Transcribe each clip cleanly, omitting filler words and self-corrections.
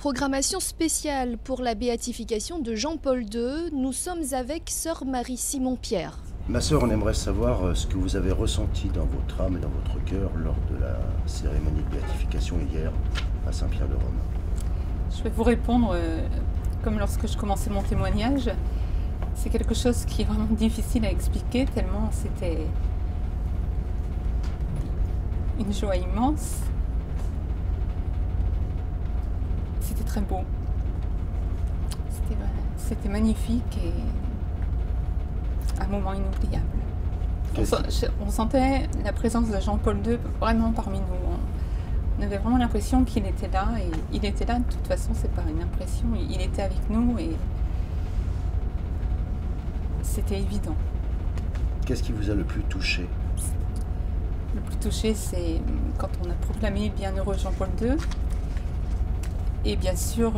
Programmation spéciale pour la béatification de Jean-Paul II. Nous sommes avec sœur Marie-Simon-Pierre. Ma sœur, on aimerait savoir ce que vous avez ressenti dans votre âme et dans votre cœur lors de la cérémonie de béatification hier à Saint-Pierre de Rome. Je vais vous répondre comme lorsque je commençais mon témoignage. C'est quelque chose qui est vraiment difficile à expliquer tellement c'était une joie immense. C'était très beau. C'était magnifique et un moment inoubliable. On sentait la présence de Jean-Paul II vraiment parmi nous. On avait vraiment l'impression qu'il était là, et il était là de toute façon, c'est pas une impression, il était avec nous et c'était évident. Qu'est-ce qui vous a le plus touché? Le plus touché, c'est quand on a proclamé Bienheureux Jean-Paul II, et bien sûr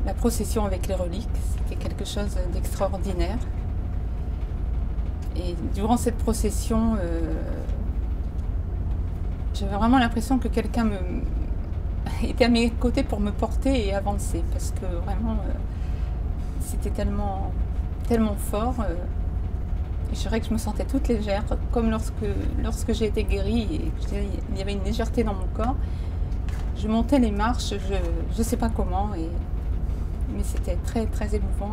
la procession avec les reliques, c'était quelque chose d'extraordinaire. Et durant cette procession, j'avais vraiment l'impression que quelqu'un était à mes côtés pour me porter et avancer, parce que vraiment, c'était tellement fort. Et je dirais que je me sentais toute légère, comme lorsque j'ai été guérie et il y avait une légèreté dans mon corps. Je montais les marches, je ne sais pas comment, mais c'était très, très émouvant.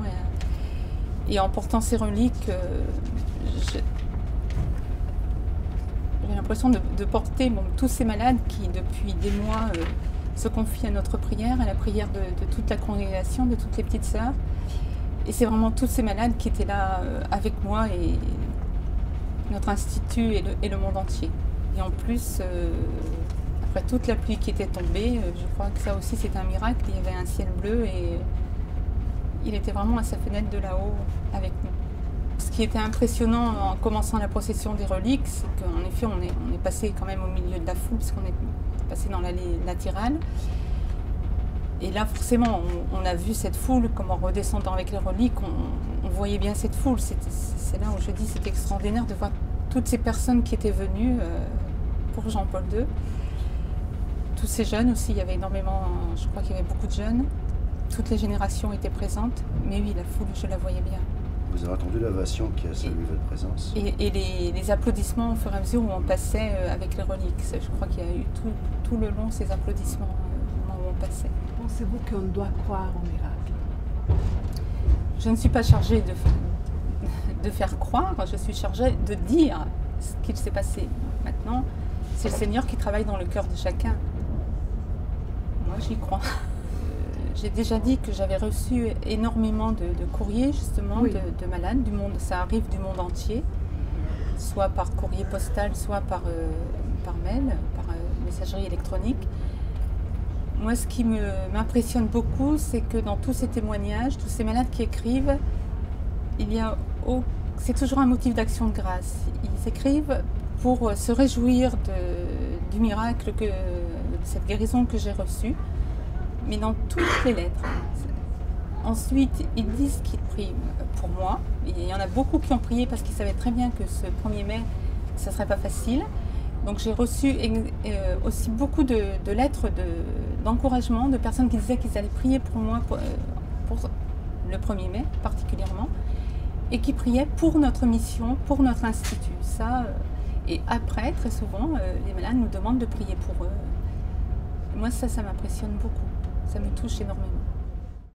Et en portant ces reliques, j'avais l'impression de porter tous ces malades qui, depuis des mois, se confient à notre prière, à la prière de toute la congrégation, de toutes les petites sœurs. Et c'est vraiment tous ces malades qui étaient là avec moi et notre institut et le monde entier. Et en plus, après toute la pluie qui était tombée, je crois que ça aussi c'est un miracle. Il y avait un ciel bleu et il était vraiment à sa fenêtre de là-haut avec nous. Ce qui était impressionnant en commençant la procession des reliques, c'est qu'en effet on est passé quand même au milieu de la foule, parce qu'on est passé dans l'allée latérale. Et là forcément on a vu cette foule, comme en redescendant avec les reliques, on voyait bien cette foule. C'est là où je dis c'est extraordinaire de voir toutes ces personnes qui étaient venues pour Jean-Paul II. Tous ces jeunes aussi, il y avait énormément, je crois qu'il y avait beaucoup de jeunes. Toutes les générations étaient présentes, mais oui, la foule, je la voyais bien. Vous avez entendu l'ovation qui a salué votre présence? Et les applaudissements au fur et à mesure où on passait avec les reliques. Je crois qu'il y a eu tout le long ces applaudissements au moment où on passait. Pensez-vous qu'on doit croire au miracle? Je ne suis pas chargée de faire croire, je suis chargée de dire ce qu'il s'est passé. Maintenant, c'est le Seigneur qui travaille dans le cœur de chacun. Moi, j'y crois. J'ai déjà dit que j'avais reçu énormément de courriers, justement, oui, de malades du monde. Ça arrive du monde entier, soit par courrier postal, soit par mail, par messagerie électronique. Moi, ce qui m'impressionne beaucoup, c'est que dans tous ces témoignages, tous ces malades qui écrivent, c'est toujours un motif d'action de grâce. Ils écrivent pour se réjouir du miracle, de cette guérison que j'ai reçue, mais dans toutes les lettres. Ensuite, ils disent qu'ils prient pour moi. Il y en a beaucoup qui ont prié parce qu'ils savaient très bien que ce 1er mai, ça ne serait pas facile. Donc j'ai reçu aussi beaucoup de lettres d'encouragement, de personnes qui disaient qu'ils allaient prier pour moi, pour le 1er mai particulièrement, et qui priaient pour notre mission, pour notre institut. Et après, très souvent, les malades nous demandent de prier pour eux. Moi, ça m'impressionne beaucoup. Ça me touche énormément.